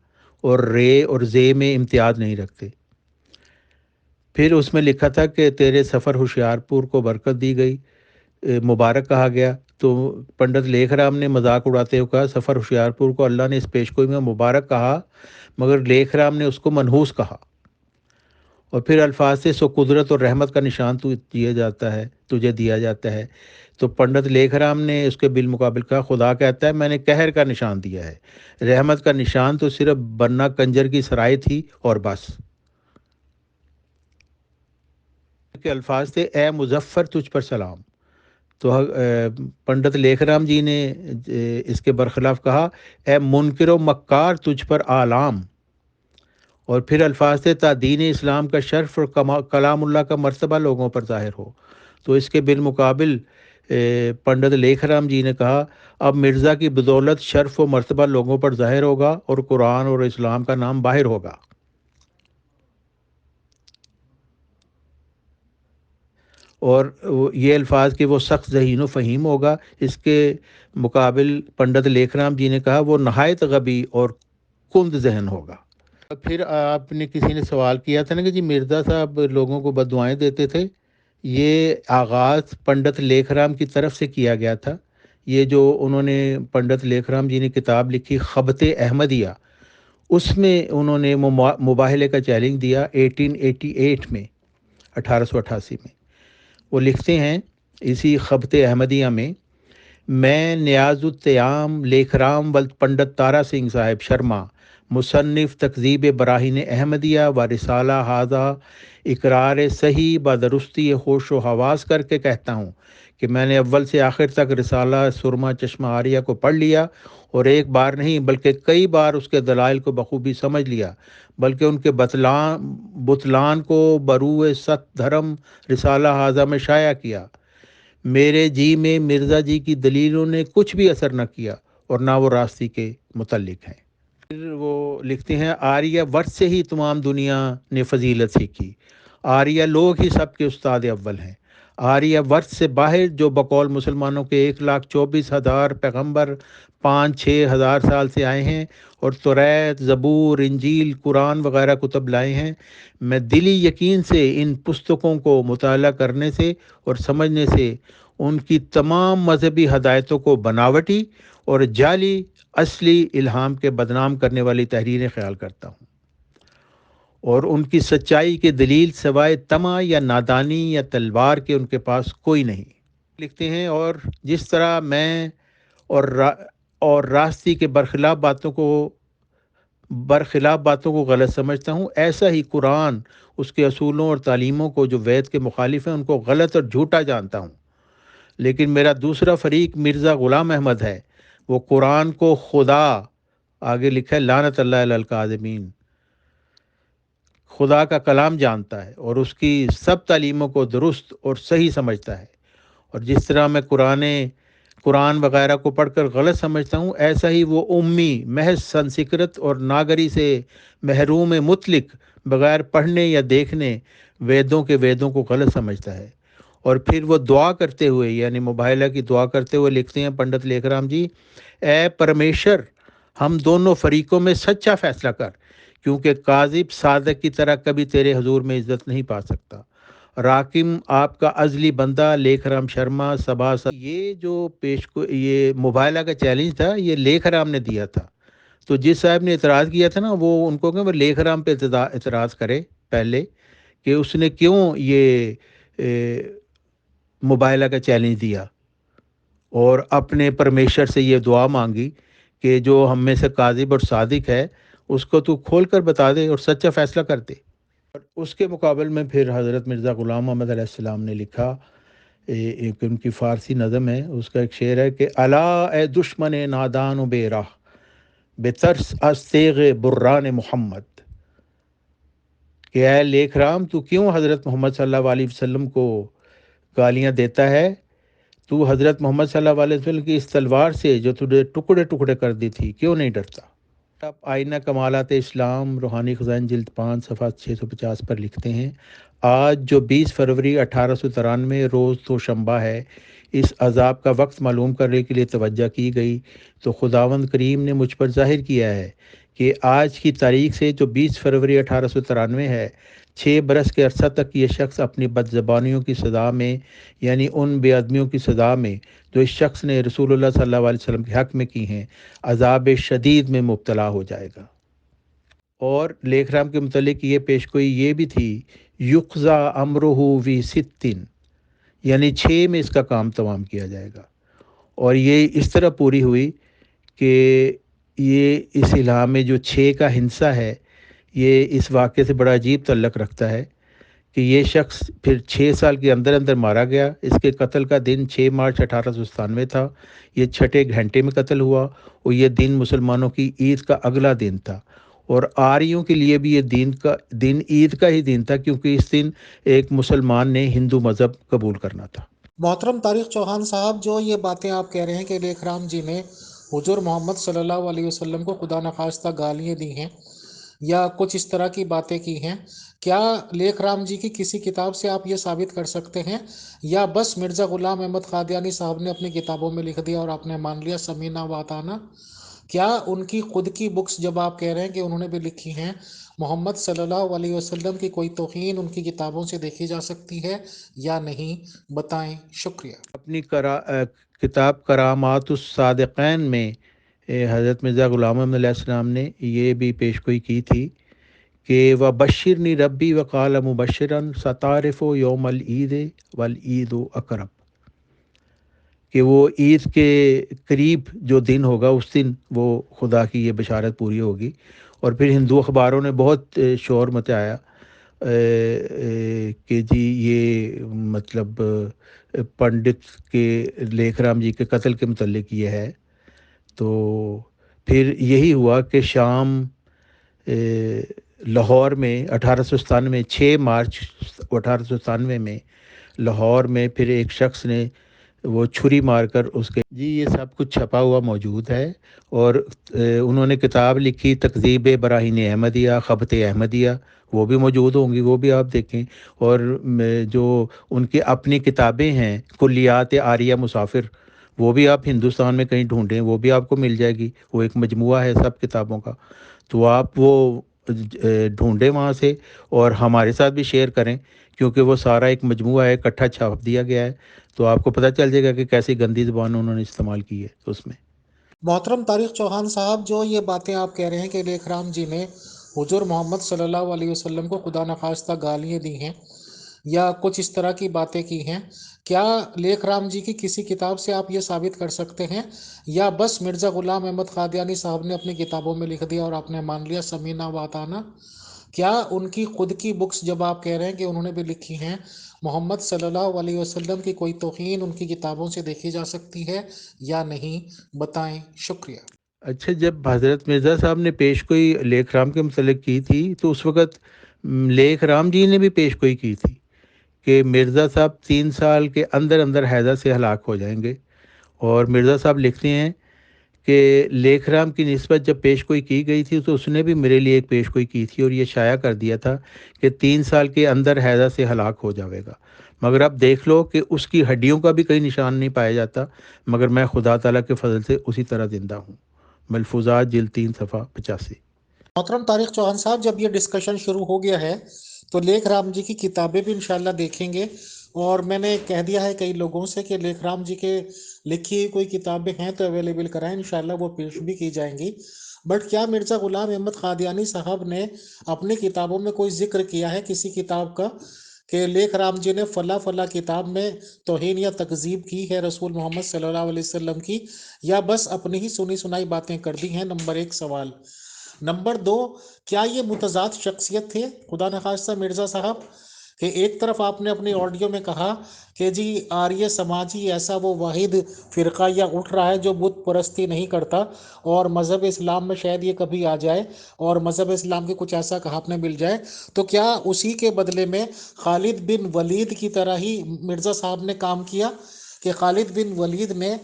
اور رے اور زے میں امتیاز نہیں رکھتے۔ پھر اس میں لکھا تھا کہ تیرے سفر ہوشیارپور کو برکت دی گئی، مبارک کہا گیا، تو پنڈت لیکھ رام نے مذاق اڑاتے ہوئے کہا سفر ہوشیارپور کو اللہ نے اس پیش گوئی میں مبارک کہا، مگر لیکھ رام نے اس کو منحوس کہا، اور پھر الفاظ سے سو قدرت اور رحمت کا نشان تجھے دیا جاتا ہے، تو پنڈت لیکھ رام نے اس کے بالمقابل کہا خدا کہتا ہے میں نے قہر کا نشان دیا ہے، رحمت کا نشان تو صرف بننا کنجر کی سرائے تھی اور بس۔ کے الفاظ تھے اے مظفر تجھ پر سلام، تو پنڈت لیکھ رام جی نے اس کے برخلاف کہا اے منکر و مکار تجھ پر آلام، اور پھر الفاظ تھے تا دین اسلام کا شرف اور کلام اللہ کا مرتبہ لوگوں پر ظاہر ہو، تو اس کے بالمقابل پنڈت لیکھ رام جی نے کہا اب مرزا کی بدولت شرف و مرتبہ لوگوں پر ظاہر ہوگا اور قرآن اور اسلام کا نام باہر ہوگا۔ اور یہ الفاظ کہ وہ سخت ذہین و فہیم ہوگا، اس کے مقابل پنڈت لیکھ رام جی نے کہا وہ نہایت غبی اور کند ذہن ہوگا۔ پھر آپ نے کسی نے سوال کیا تھا نا کہ جی مرزا صاحب لوگوں کو بد دعائیں دیتے تھے، یہ آغاز پنڈت لیکھ رام کی طرف سے کیا گیا تھا۔ یہ جو انہوں نے پنڈت لیکھ رام جی نے کتاب لکھی خبت احمدیہ، اس میں انہوں نے مباہلے کا چیلنج دیا 1888 میں، 1888 میں۔ وہ لکھتے ہیں اسی خبت احمدیہ میں نیاز التیام لیکھ رام پنڈت تارا سنگھ صاحب شرما مصنف تکذیب براہین احمدیہ و رسالہ ہاذا اقرار صحیح بدرستی ہوش و حواس کر کے کہتا ہوں کہ میں نے اول سے آخر تک رسالہ سرما چشمہ آریہ کو پڑھ لیا، اور ایک بار نہیں بلکہ کئی بار اس کے دلائل کو بخوبی سمجھ لیا، بلکہ ان کے بطلان کو بروئے ست دھرم رسالہ ہاذا میں شائع کیا۔ میرے جی میں مرزا جی کی دلیلوں نے کچھ بھی اثر نہ کیا اور نہ وہ راستی کے متعلق ہیں۔ پھر وہ لکھتے ہیں آریہ ورت سے ہی تمام دنیا نے فضیلت سیکھی، آریہ لوگ ہی سب کے استاد اول ہیں۔ آریہ ورت سے باہر جو بقول مسلمانوں کے 1,24,000 پیغمبر 5-6 ہزار سال سے آئے ہیں اور توریت، زبور، انجیل، قرآن وغیرہ کتب لائے ہیں، میں دلی یقین سے ان پستکوں کو مطالعہ کرنے سے اور سمجھنے سے ان کی تمام مذہبی ہدایتوں کو بناوٹی اور جعلی اصلی الہام کے بدنام کرنے والی تحریریں خیال کرتا ہوں، اور ان کی سچائی کے دلیل سوائے طمع یا نادانی یا تلوار کے ان کے پاس کوئی نہیں۔ لکھتے ہیں اور جس طرح میں اور اور راستی کے برخلاف باتوں کو غلط سمجھتا ہوں، ایسا ہی قرآن اس کے اصولوں اور تعلیموں کو جو وید کے مخالف ہیں ان کو غلط اور جھوٹا جانتا ہوں۔ لیکن میرا دوسرا فریق مرزا غلام احمد ہے، وہ قرآن کو خدا، آگے لکھا ہے لعنت اللہ علی الکاذبین، خدا کا کلام جانتا ہے اور اس کی سب تعلیموں کو درست اور صحیح سمجھتا ہے، اور جس طرح میں قرآن وغیرہ کو پڑھ کر غلط سمجھتا ہوں، ایسا ہی وہ امی محض سنسکرت اور ناگری سے محروم مطلق بغیر پڑھنے یا دیکھنے ویدوں کو غلط سمجھتا ہے۔ اور پھر وہ دعا کرتے ہوئے، یعنی مباہلہ کی دعا کرتے ہوئے لکھتے ہیں پنڈت لیکھ رام جی، اے پرمیشر، ہم دونوں فریقوں میں سچا فیصلہ کر، کیونکہ کاذب صادق کی طرح کبھی تیرے حضور میں عزت نہیں پا سکتا۔ راکم آپ کا ازلی بندہ لیکھ رام شرما سبھا یہ جو یہ مباہلہ کا چیلنج تھا، یہ لیکھ رام نے دیا تھا۔ تو جس صاحب نے اعتراض کیا تھا نا، وہ ان کو کہ وہ لیکھ رام پہ اعتراض کرے پہلے، کہ اس نے کیوں یہ مباہلہ کا چیلنج دیا اور اپنے پرمیشر سے یہ دعا مانگی کہ جو ہم میں سے کاذب اور صادق ہے اس کو تو کھول کر بتا دے اور سچا فیصلہ کر دے۔ اور اس کے مقابل میں پھر حضرت مرزا غلام محمد علیہ السلام نے لکھا، ایک ان کی فارسی نظم ہے، اس کا ایک شعر ہے کہ الا اے دشمن نادان و بے راہ، بے ترس از تیغ بران محمد، کہ اے لیکھ رام، تو کیوں حضرت محمد صلی اللہ علیہ وسلم کو گالیاں دیتا ہے؟ تو حضرت محمد صلی اللہ علیہ وسلم کی اس تلوار سے جو تجھے ٹکڑے ٹکڑے کر دی تھی کیوں نہیں ڈرتا؟ آپ آئینہ کمالات اسلام روحانی خزائن جلد 5 صفحہ 650 پر لکھتے ہیں، آج جو 20 فروری 1893 روز دوشنبہ ہے، اس عذاب کا وقت معلوم کرنے کے لیے توجہ کی گئی تو خداوند کریم نے مجھ پر ظاہر کیا ہے کہ آج کی تاریخ سے جو 20 فروری 1893 ہے، 6 برس کے عرصہ تک یہ شخص اپنی بد زبانیوں کی سزا میں، یعنی ان بے ادمیوں کی سزا میں جو اس شخص نے رسول اللہ صلی اللہ علیہ وسلم کے حق میں کی ہیں، عذاب شدید میں مبتلا ہو جائے گا۔ اور لیکھ رام کے متعلق یہ پیشگوئی یہ بھی تھی، یقضا امرہ وی ستن، یعنی 6 میں اس کا کام تمام کیا جائے گا، اور یہ اس طرح پوری ہوئی کہ یہ اس الہام میں جو 6 کا ہنسا ہے، یہ اس واقعے سے بڑا عجیب تعلق رکھتا ہے کہ یہ شخص پھر 6 سال کے اندر اندر مارا گیا۔ اس کے قتل کا دن 6 مارچ 1897 تھا، یہ 6 گھنٹے میں قتل ہوا، اور یہ دن مسلمانوں کی عید کا اگلا دن تھا، اور آریوں کے لیے بھی یہ دن عید کا ہی دن تھا، کیونکہ اس دن ایک مسلمان نے ہندو مذہب قبول کرنا تھا۔ محترم طارق چوہان صاحب، جو یہ باتیں آپ کہہ رہے ہیں کہ لیکھ رام جی نے حضور محمد صلی اللہ علیہ وسلم کو خدا نخواستہ گالیاں دی ہیں یا کچھ اس طرح کی باتیں کی ہیں، کیا لیکھ رام جی کی کسی کتاب سے آپ یہ ثابت کر سکتے ہیں، یا بس مرزا غلام احمد قادیانی صاحب نے اپنی کتابوں میں لکھ دیا اور آپ نے مان لیا سمینا واتانا؟ کیا ان کی خود کی بکس، جب آپ کہہ رہے ہیں کہ انہوں نے بھی لکھی ہیں، محمد صلی اللہ علیہ وسلم کی کوئی توہین ان کی کتابوں سے دیکھی جا سکتی ہے یا نہیں؟ بتائیں، شکریہ۔ اپنی کتاب کرامات الصادقین میں حضرت مرزا غلام محمد علیہ السلام نے یہ بھی پیشگوئی کی تھی کہ وَبَشِّرْنِی ربی وقال مبشراً ستعرف یوم العید والعید اقرب، کہ وہ عید کے قریب جو دن ہوگا اس دن وہ خدا کی یہ بشارت پوری ہوگی۔ اور پھر ہندو اخباروں نے بہت شور مچایا کہ جی یہ مطلب پنڈت کے لیکھ رام جی کے قتل کے متعلق یہ ہے۔ تو پھر یہی ہوا کہ شام لاہور میں 1897 6 مارچ 1897 میں لاہور میں پھر ایک شخص نے وہ چھری مار کر اس کے جی یہ سب کچھ چھپا ہوا موجود ہے. اور انہوں نے کتاب لکھی تکذیب براہین احمدیہ، خبط احمدیہ، وہ بھی موجود ہوں گی، وہ بھی آپ دیکھیں. اور جو ان کی اپنی کتابیں ہیں کلیات آریہ مسافر، وہ بھی آپ ہندوستان میں کہیں ڈھونڈیں، وہ بھی آپ کو مل جائے گی. وہ ایک مجموعہ ہے سب کتابوں کا. تو آپ وہ ڈھونڈیں وہاں سے اور ہمارے ساتھ بھی شیئر کریں، کیونکہ وہ سارا ایک مجموعہ ہے، اکٹھا چھاپ دیا گیا ہے. تو آپ کو پتہ چل جائے گا کہ کیسی گندی زبان انہوں نے استعمال کی ہے اس میں. محترم طارق چوہان صاحب، جو یہ باتیں آپ کہہ رہے ہیں کہ لیکھ رام جی نے حضور محمد صلی اللہ علیہ وسلم کو خدا نخواستہ گالیاں دی ہیں یا کچھ اس طرح کی باتیں کی ہیں، کیا لیکھ رام جی کی کسی کتاب سے آپ یہ ثابت کر سکتے ہیں، یا بس مرزا غلام احمد قادیانی صاحب نے اپنی کتابوں میں لکھ دیا اور آپ نے مان لیا سمینا واتانا؟ کیا ان کی خود کی بکس، جب آپ کہہ رہے ہیں کہ انہوں نے بھی لکھی ہیں، محمد صلی اللہ علیہ وسلم کی کوئی توہین ان کی کتابوں سے دیکھی جا سکتی ہے یا نہیں؟ بتائیں. شکریہ. اچھا، جب حضرت مرزا صاحب نے پیش گوئی لیکھ رام کے متعلق کی تھی تو اس وقت لیکھ رام جی نے بھی پیش گوئی کی تھی کہ مرزا صاحب 3 سال کے اندر اندر حیضہ سے ہلاک ہو جائیں گے. اور مرزا صاحب لکھتے ہیں کہ لیکھ رام کی نسبت جب پیش گوئی کی گئی تھی تو اس نے بھی میرے لیے ایک پیش گوئی کی تھی اور یہ شائع کر دیا تھا کہ 3 سال کے اندر حیضہ سے ہلاک ہو جاوے گا. مگر اب دیکھ لو کہ اس کی ہڈیوں کا بھی کوئی نشان نہیں پایا جاتا، مگر میں خدا تعالیٰ کے فضل سے اسی طرح زندہ ہوں. ملفوظات جلد 3 صفحہ 85. محترم طارق چوہان صاحب، جب یہ ڈسکشن شروع ہو گیا ہے تو لیکھ رام جی کی کتابیں بھی انشاءاللہ دیکھیں گے. اور میں نے کہہ دیا ہے کئی لوگوں سے کہ لیکھ رام جی کے لکھی ہوئی کوئی کتابیں ہیں تو اویلیبل کرائیں، انشاءاللہ وہ پیش بھی کی جائیں گی. بٹ کیا مرزا غلام احمد قادیانی صاحب نے اپنی کتابوں میں کوئی ذکر کیا ہے کسی کتاب کا کہ لیکھ رام جی نے فلاں فلاں کتاب میں توہین یا تکذیب کی ہے رسول محمد صلی اللہ علیہ وسلم کی، یا بس اپنی ہی سنی سنائی باتیں کر دی ہیں؟ نمبر 1 سوال. نمبر 2، کیا یہ متضاد شخصیت تھے خدا نخواستہ مرزا صاحب؟ کہ ایک طرف آپ نے اپنی آڈیو میں کہا کہ جی آریہ سماجی ایسا وہ واحد فرقہ یا اٹھ رہا ہے جو بت پرستی نہیں کرتا، اور مذہب اسلام میں شاید یہ کبھی آ جائے اور مذہب اسلام کے کچھ ایسا کہا مل جائے، تو کیا اسی کے بدلے میں خالد بن ولید کی طرح ہی مرزا صاحب نے کام کیا کہ خالد بن ولید نے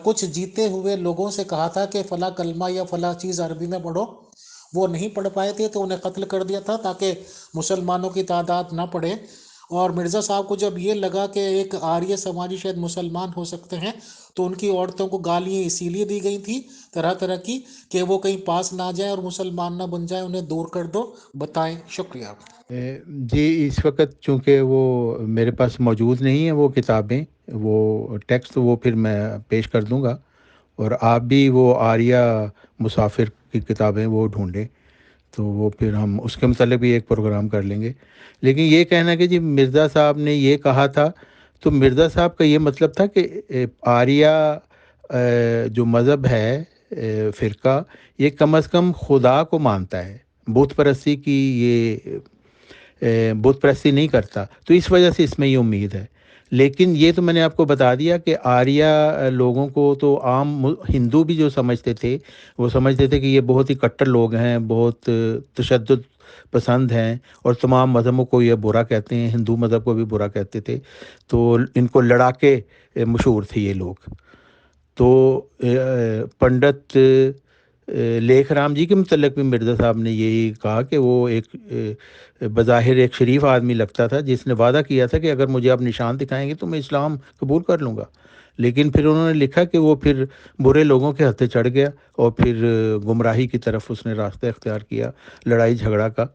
کچھ جیتے ہوئے لوگوں سے کہا تھا کہ فلاں کلمہ یا فلاں چیز عربی میں پڑھو، وہ نہیں پڑھ پائے تھے تو انہیں قتل کر دیا تھا تاکہ مسلمانوں کی تعداد نہ پڑے؟ اور مرزا صاحب کو جب یہ لگا کہ ایک آریہ سماجی شاید مسلمان ہو سکتے ہیں تو ان کی عورتوں کو گالیاں اسی لیے دی گئی تھی طرح طرح کی کہ وہ کہیں پاس نہ جائیں اور مسلمان نہ بن جائیں، انہیں دور کر دو. بتائیں. شکریہ. جی اس وقت چونکہ وہ میرے پاس موجود نہیں ہیں وہ کتابیں، وہ ٹیکسٹ وہ پھر میں پیش کر دوں گا. اور آپ بھی وہ آریہ مسافر کی کتابیں وہ ڈھونڈیں تو وہ پھر ہم اس کے متعلق بھی ایک پروگرام کر لیں گے. لیکن یہ کہنا کہ جی مرزا صاحب نے یہ کہا تھا، تو مرزا صاحب کا یہ مطلب تھا کہ آریہ جو مذہب ہے فرقہ، یہ کم از کم خدا کو مانتا ہے، بت پرستی کی یہ بت پرستی نہیں کرتا، تو اس وجہ سے اس میں یہ امید ہے. لیکن یہ تو میں نے آپ کو بتا دیا کہ آریہ لوگوں کو تو عام ہندو بھی جو سمجھتے تھے وہ سمجھتے تھے کہ یہ بہت ہی کٹر لوگ ہیں، بہت تشدد پسند ہیں اور تمام مذہبوں کو یہ برا کہتے ہیں، ہندو مذہب کو بھی برا کہتے تھے. تو ان کو لڑا کے مشہور تھے یہ لوگ. تو پنڈت لیکھ رام جی کے متعلق بھی مرزا صاحب نے یہی کہا کہ وہ ایک بظاہر ایک شریف آدمی لگتا تھا جس نے وعدہ کیا تھا کہ اگر مجھے آپ نشان دکھائیں گے تو میں اسلام قبول کر لوں گا. لیکن پھر انہوں نے لکھا کہ وہ پھر برے لوگوں کے ہتھے چڑھ گیا اور پھر گمراہی کی طرف اس نے راستہ اختیار کیا، لڑائی جھگڑا کا.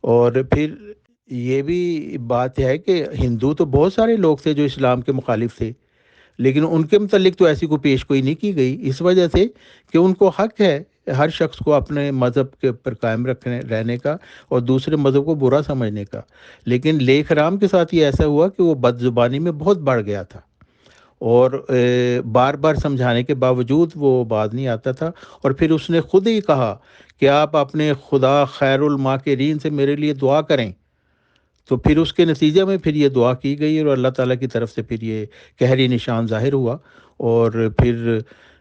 اور پھر یہ بھی بات ہے کہ ہندو تو بہت سارے لوگ تھے جو اسلام کے مخالف تھے، لیکن ان کے متعلق تو ایسی کوئی پیش گوئی نہیں کی گئی، اس وجہ سے کہ ان کو حق ہے ہر شخص کو اپنے مذہب کے پر قائم رہنے کا اور دوسرے مذہب کو برا سمجھنے کا. لیکن لیکھ رام کے ساتھ یہ ایسا ہوا کہ وہ بد زبانی میں بہت بڑھ گیا تھا اور بار بار سمجھانے کے باوجود وہ بات نہیں آتا تھا. اور پھر اس نے خود ہی کہا کہ آپ اپنے خدا خیر الماکرین سے میرے لیے دعا کریں. تو پھر اس کے نتیجے میں پھر یہ دعا کی گئی اور اللہ تعالیٰ کی طرف سے پھر یہ قہری نشان ظاہر ہوا. اور پھر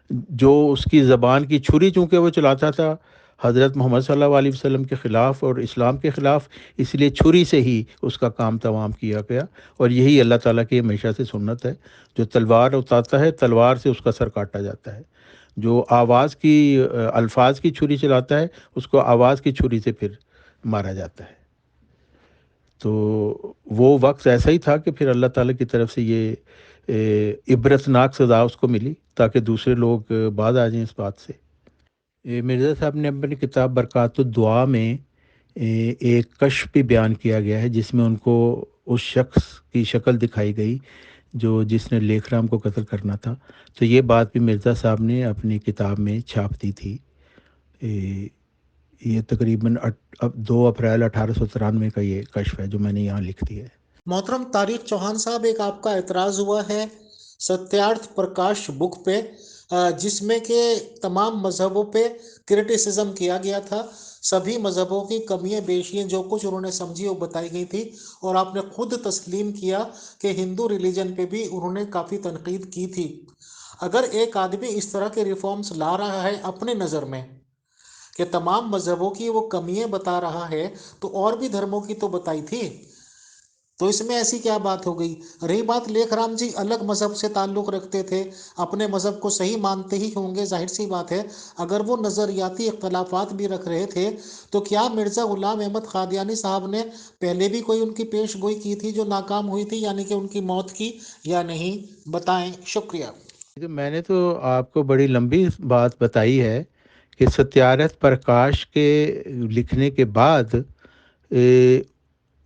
جو اس کی زبان کی چھری چونکہ وہ چلاتا تھا حضرت محمد صلی اللہ علیہ وسلم کے خلاف اور اسلام کے خلاف، اس لیے چھری سے ہی اس کا کام تمام کیا گیا، اور یہی اللہ تعالیٰ کی ہمیشہ سے سنت ہے، جو تلوار اٹھاتا ہے تلوار سے اس کا سر کاٹا جاتا ہے، جو آواز کی الفاظ کی چھری چلاتا ہے اس کو آواز کی چھری سے پھر مارا جاتا ہے۔ تو وہ وقت ایسا ہی تھا کہ پھر اللہ تعالیٰ کی طرف سے یہ عبرتناک سزا اس کو ملی، تاکہ دوسرے لوگ بعد آ جائیں اس بات سے۔ مرزا صاحب نے اپنی کتاب برکات الدعا میں ایک کشف بھی بیان کیا گیا ہے، جس میں ان کو اس شخص کی شکل دکھائی گئی جس نے لیکھ رام کو قتل کرنا تھا۔ تو یہ بات بھی مرزا صاحب نے اپنی کتاب میں چھاپ دی تھی۔ یہ تقریباً 2 اپریل 1893 کا یہ کشف ہے جو میں نے یہاں لکھ دیا ہے۔ محترم طارق چوہان صاحب، ایک آپ کا اعتراض ہوا ہے ستیارتھ پرکاش بک پہ، جس میں کہ تمام مذہبوں پہ کرٹیسزم کیا گیا تھا، سبھی مذہبوں کی کمیاں بیشیاں جو کچھ انہوں نے سمجھی وہ بتائی گئی تھی، اور آپ نے خود تسلیم کیا کہ ہندو ریلیجن پہ بھی انہوں نے کافی تنقید کی تھی۔ اگر ایک آدمی اس طرح کے ریفارمز لا رہا ہے اپنے نظر میں کہ تمام مذہبوں کی وہ کمیاں بتا رہا ہے، تو اور بھی دھرموں کی تو بتائی تھی، تو اس میں ایسی کیا بات ہو گئی؟ رہی بات لیکھ رام جی الگ مذہب سے تعلق رکھتے تھے، اپنے مذہب کو صحیح مانتے ہی ہوں گے، ظاہر سی بات ہے۔ اگر وہ نظریاتی اختلافات بھی رکھ رہے تھے تو کیا مرزا غلام احمد قادیانی صاحب نے پہلے بھی کوئی ان کی پیش گوئی کی تھی جو ناکام ہوئی تھی، یعنی کہ ان کی موت کی، یا نہیں؟ بتائیں، شکریہ۔ میں نے تو آپ کو بڑی لمبی بات بتائی ہے کہ ستیارتھ پرکاش کے لکھنے کے بعد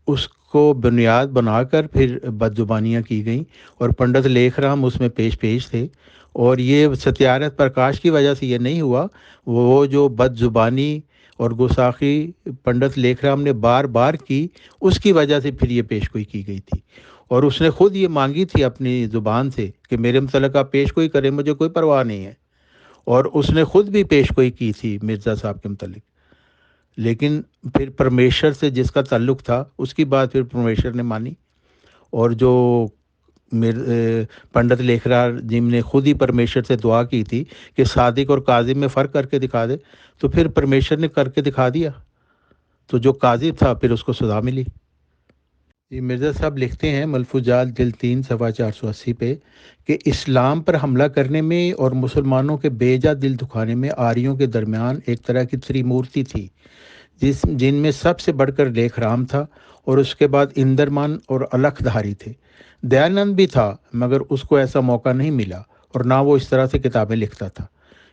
اس کو بنیاد بنا کر پھر بد زبانیاں کی گئیں، اور پنڈت لیکھ رام اس میں پیش تھے، اور یہ ستیارتھ پرکاش کی وجہ سے یہ نہیں ہوا، وہ جو بد زبانی اور گستاخی پنڈت لیکھ رام نے بار بار کی، اس کی وجہ سے پھر یہ پیش گوئی کی گئی تھی، اور اس نے خود یہ مانگی تھی اپنی زبان سے کہ میرے متعلق آپ پیش گوئی کریں، مجھے کوئی پرواہ نہیں ہے، اور اس نے خود بھی پیش گوئی کی تھی مرزا صاحب کے متعلق، لیکن پھر پرمیشر سے جس کا تعلق تھا اس کی بات پھر پرمیشر نے مانی، اور جو پنڈت لیکھ رام جی نے خود ہی پرمیشر سے دعا کی تھی کہ صادق اور کاذب میں فرق کر کے دکھا دے، تو پھر پرمیشر نے کر کے دکھا دیا، تو جو کاذب تھا پھر اس کو سزا ملی۔ یہ مرزا صاحب لکھتے ہیں ملفوظات جلد 3 صفحہ 480 پہ کہ اسلام پر حملہ کرنے میں اور مسلمانوں کے بیجا دل دکھانے میں آریوں کے درمیان ایک طرح کی تریمورتی تھی، جن میں سب سے بڑھ کر لیکھ رام تھا، اور اس کے بعد اندرمان اور الکھ دھاری تھے۔ دیانند بھی تھا، مگر اس کو ایسا موقع نہیں ملا، اور نہ وہ اس طرح سے کتابیں لکھتا تھا۔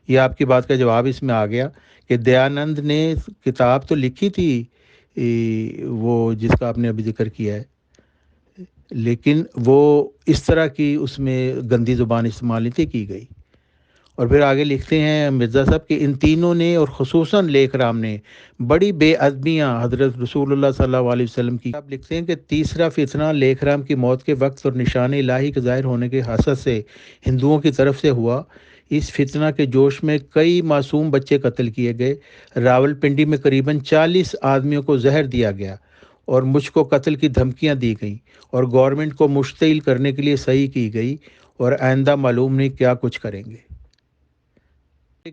یہ آپ کی بات کا جواب اس میں آ گیا کہ دیانند نے کتاب تو لکھی تھی، وہ جس کا آپ نے ابھی ذکر کیا ہے، لیکن وہ اس طرح کی اس میں گندی زبان استعمال نہیں تھی کی گئی۔ اور پھر آگے لکھتے ہیں مرزا صاحب کہ ان تینوں نے اور خصوصاً لیکھ رام نے بڑی بے ادبیاں حضرت رسول اللہ صلی اللہ علیہ وسلم کی۔ آپ لکھتے ہیں کہ تیسرا فتنہ لیکھ رام کی موت کے وقت اور نشان الہی کے ظاہر ہونے کے حسد سے ہندوؤں کی طرف سے ہوا۔ اس فتنہ کے جوش میں کئی معصوم بچے قتل کیے گئے، راول پنڈی میں قریباً 40 آدمیوں کو زہر دیا گیا، اور مجھ کو قتل کی دھمکیاں دی گئیں، اور گورنمنٹ کو مشتعل کرنے کے لیے صحیح کی گئی، اور آئندہ معلوم نہیں کیا کچھ کریں گے۔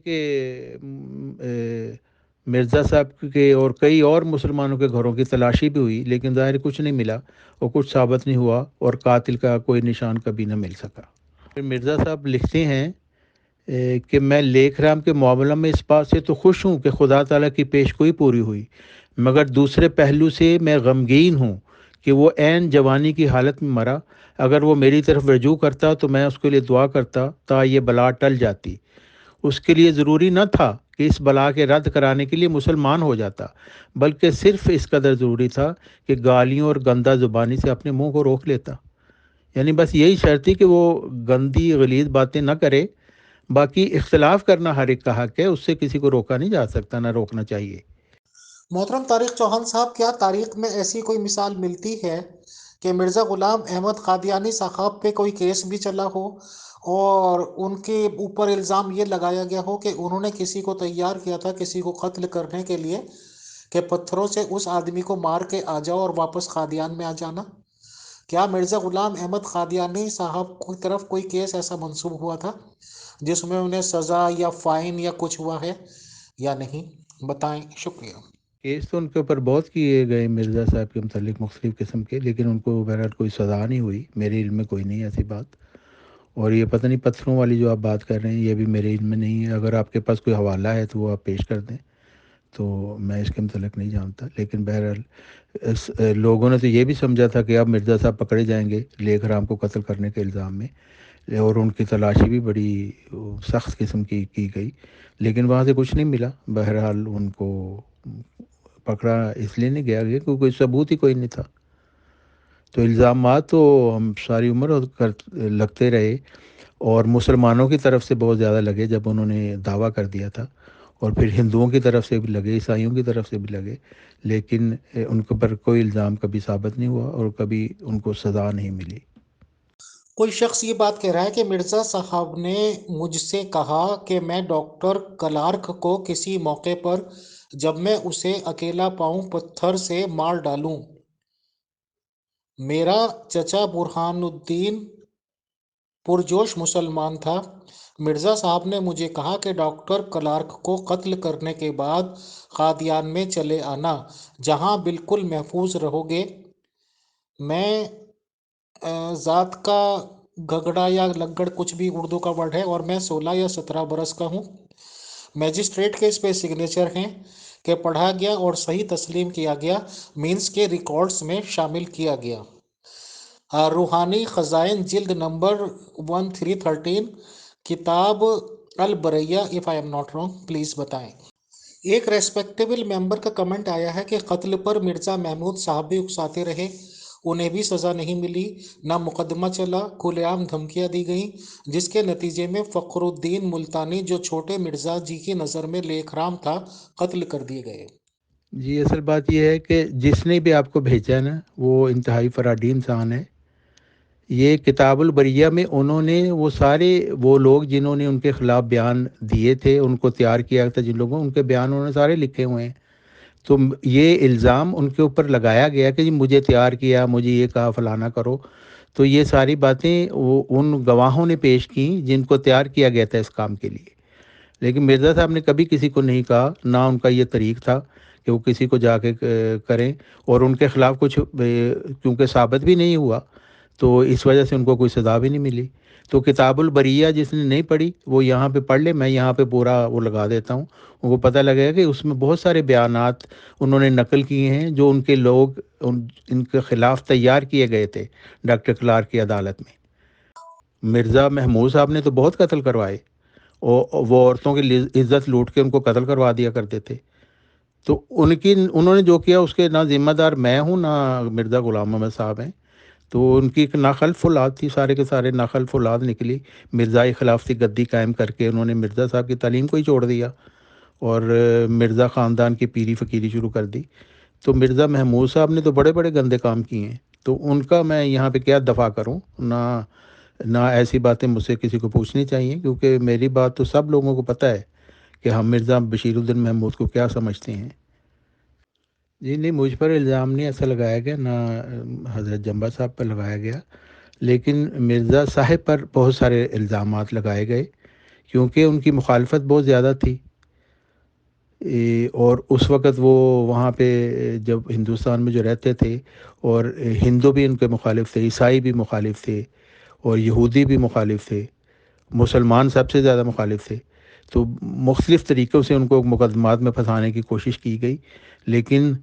کہ مرزا صاحب کے اور کئی اور مسلمانوں کے گھروں کی تلاشی بھی ہوئی، لیکن ظاہر کچھ نہیں ملا، اور کچھ ثابت نہیں ہوا، اور قاتل کا کوئی نشان کبھی نہ مل سکا۔ پھر مرزا صاحب لکھتے ہیں کہ میں لیکھ رام کے معاملہ میں اس بات سے تو خوش ہوں کہ خدا تعالیٰ کی پیش گوئی پوری ہوئی، مگر دوسرے پہلو سے میں غمگین ہوں کہ وہ عین جوانی کی حالت میں مرا۔ اگر وہ میری طرف رجوع کرتا تو میں اس کے لیے دعا کرتا تا یہ بلا ٹل جاتی۔ اس کے لیے ضروری نہ تھا کہ اس بلا کے رد کرانے کے لیے مسلمان ہو جاتا، بلکہ صرف اس قدر ضروری تھا کہ گالیوں اور گندہ زبانی سے اپنے منہ کو روک لیتا، یعنی بس یہی شرط تھی کہ وہ گندی غلیظ باتیں نہ کرے، باقی اختلاف کرنا ہر ایک کا حق ہے، اس سے کسی کو روکا نہیں جا سکتا، نہ روکنا چاہیے۔ محترم طارق چوہان صاحب، کیا تاریخ میں ایسی کوئی مثال ملتی ہے کہ مرزا غلام احمد قادیانی صاحب پہ کوئی کیس بھی چلا ہو اور ان کے اوپر الزام یہ لگایا گیا ہو کہ انہوں نے کسی کو تیار کیا تھا کسی کو قتل کرنے کے لیے، کہ پتھروں سے اس آدمی کو مار کے آ جاؤ اور واپس قادیان میں آ جانا؟ کیا مرزا غلام احمد قادیانی صاحب کی طرف کوئی کیس ایسا منسوب ہوا تھا جس میں انہیں سزا یا فائن یا کچھ ہوا ہے یا نہیں؟ بتائیں، شکریہ۔ کیس تو ان کے اوپر بہت کیے گئے مرزا صاحب کے متعلق مختلف قسم کے، لیکن ان کو بہرحال کوئی سزا نہیں ہوئی، میرے علم میں کوئی نہیں ایسی بات۔ اور یہ پتہ نہیں پتھروں والی جو آپ بات کر رہے ہیں یہ بھی میرے علم میں نہیں ہے، اگر آپ کے پاس کوئی حوالہ ہے تو وہ آپ پیش کر دیں، تو میں اس کے متعلق نہیں جانتا۔ لیکن بہرحال لوگوں نے تو یہ بھی سمجھا تھا کہ اب مرزا صاحب پکڑے جائیں گے لیک رام کو قتل کرنے کے الزام میں، اور ان کی تلاشی بھی بڑی سخت قسم کی گئی، لیکن وہاں سے کچھ نہیں ملا۔ بہرحال ان کو پکڑا اس لیے نہیں گیا کیونکہ کوئی ثبوت ہی کوئی نہیں تھا۔ تو الزامات تو ہم ساری عمر لگتے رہے، اور مسلمانوں کی طرف سے بہت زیادہ لگے جب انہوں نے دعویٰ کر دیا تھا، اور پھر ہندوؤں کی طرف سے بھی لگے، عیسائیوں کی طرف سے بھی لگے، لیکن ان کے پر کوئی الزام کبھی ثابت نہیں ہوا اور کبھی ان کو سزا نہیں ملی۔ کوئی شخص یہ بات کہہ رہا ہے کہ مرزا صاحب نے مجھ سے کہا کہ میں ڈاکٹر کلارک کو کسی موقع پر جب میں اسے اکیلا پاؤں پتھر سے مار ڈالوں۔ میرا چچا برہان الدین پرجوش مسلمان تھا۔ مرزا صاحب نے مجھے کہا کہ ڈاکٹر کلارک کو قتل کرنے کے بعد قادیان میں چلے آنا، جہاں بالکل محفوظ رہو گے۔ میں ذات کا گھگڑا یا لگڑ کچھ بھی اردو کا ورڈ ہے، اور میں 16 یا 17 برس کا ہوں۔ میجسٹریٹ کے اس پہ سگنیچر ہیں کہ پڑھا گیا اور صحیح تسلیم کیا گیا، مینس کے ریکارڈز میں شامل کیا گیا۔ روحانی خزائن جلد نمبر 1313، کتاب البریہ، if I am not wrong، please بتائیں۔ ایک ریسپیکٹیبل ممبر کا کمنٹ آیا ہے کہ قتل پر مرزا محمود صاحب بھی اکساتے رہے، انہیں بھی سزا نہیں ملی، نہ مقدمہ چلا، کھلے عام دھمکیاں دی گئیں، جس کے نتیجے میں فخر الدین ملتانی جو چھوٹے مرزا جی کی نظر میں لیک رام تھا، قتل کر دیے گئے۔ جی اصل بات یہ ہے کہ جس نے بھی آپ کو بھیجا ہے نا وہ انتہائی فراڈی انسان ہے۔ یہ کتاب البریہ میں انہوں نے وہ سارے وہ لوگ جنہوں نے ان کے خلاف بیان دیے تھے، ان کو تیار کیا تھا، جن لوگوں ان کے بیان انہوں نے سارے لکھے ہوئے ہیں۔ تو یہ الزام ان کے اوپر لگایا گیا کہ جی مجھے تیار کیا، مجھے یہ کہا فلانا کرو، تو یہ ساری باتیں وہ ان گواہوں نے پیش کیں جن کو تیار کیا گیا تھا اس کام کے لیے۔ لیکن مرزا صاحب نے کبھی کسی کو نہیں کہا، نہ ان کا یہ طریق تھا کہ وہ کسی کو جا کے کریں، اور ان کے خلاف کچھ کیونکہ ثابت بھی نہیں ہوا تو اس وجہ سے ان کو کوئی سزا بھی نہیں ملی۔ تو کتاب البریہ جس نے نہیں پڑھی وہ یہاں پہ پڑھ لے، میں یہاں پہ پورا وہ لگا دیتا ہوں، ان کو پتہ لگے گا کہ اس میں بہت سارے بیانات انہوں نے نقل کیے ہیں جو ان کے لوگ ان کے خلاف تیار کیے گئے تھے ڈاکٹر کلارک کی عدالت میں۔ مرزا محمود صاحب نے تو بہت قتل کروائے، وہ عورتوں کی عزت لوٹ کے ان کو قتل کروا دیا کرتے تھے۔ تو انہوں نے جو کیا اس کے نہ ذمہ دار میں ہوں نہ مرزا غلام محمد صاحب ہیں۔ تو ان کی ایک ناخلف اولاد تھی، سارے کے سارے ناخلف اولاد نکلی، مرزائی خلافتی گدی قائم کر کے انہوں نے مرزا صاحب کی تعلیم کو ہی چھوڑ دیا اور مرزا خاندان کی پیری فقیری شروع کر دی۔ تو مرزا محمود صاحب نے تو بڑے بڑے گندے کام کیے ہیں، تو ان کا میں یہاں پہ کیا دفاع کروں، نہ ایسی باتیں مجھ سے کسی کو پوچھنی چاہیے، کیونکہ میری بات تو سب لوگوں کو پتہ ہے کہ ہم مرزا بشیر الدین محمود کو کیا سمجھتے ہیں۔ جی نہیں، مجھ پر الزام نہیں ایسا لگایا گیا، نہ حضرت جمبا صاحب پر لگایا گیا، لیکن مرزا صاحب پر بہت سارے الزامات لگائے گئے کیونکہ ان کی مخالفت بہت زیادہ تھی۔ اور اس وقت وہ وہاں پہ جب ہندوستان میں جو رہتے تھے، اور ہندو بھی ان کے مخالف تھے، عیسائی بھی مخالف تھے، اور یہودی بھی مخالف تھے، مسلمان سب سے زیادہ مخالف تھے۔ تو مختلف طریقوں سے ان کو مقدمات میں پھنسانے کی کوشش کی گئی، لیکن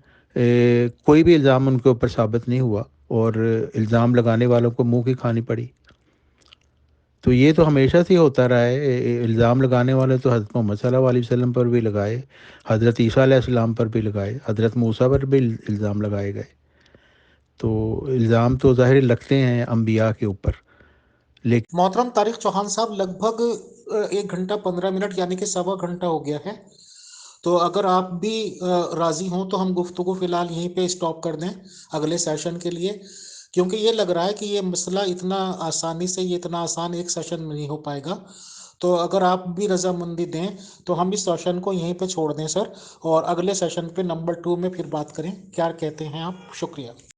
کوئی بھی الزام ان کے اوپر ثابت نہیں ہوا، اور الزام لگانے والوں کو منہ کی کھانی پڑی۔ تو یہ تو ہمیشہ سے ہوتا رہا ہے، الزام لگانے والے تو حضرت محمد صلی اللہ علیہ وسلم پر بھی لگائے، حضرت عیسیٰ علیہ السلام پر بھی لگائے، حضرت موسیٰ پر بھی الزام لگائے گئے۔ تو الزام تو ظاہر لگتے ہیں انبیاء کے اوپر، لیکن محترم طارق چوہان صاحب، لگ بھگ 1 گھنٹہ 15 منٹ یعنی کہ سوا گھنٹہ ہو گیا ہے، تو اگر آپ بھی راضی ہوں تو ہم گفتگو فی الحال یہیں پہ اسٹاپ کر دیں اگلے سیشن کے لیے، کیونکہ یہ لگ رہا ہے کہ یہ مسئلہ اتنا آسانی سے، یہ اتنا آسان ایک سیشن میں نہیں ہو پائے گا۔ تو اگر آپ بھی رضامندی دیں تو ہم اس سیشن کو یہیں پہ چھوڑ دیں سر، اور اگلے سیشن پہ نمبر 2 میں پھر بات کریں، کیا کہتے ہیں آپ؟ شکریہ۔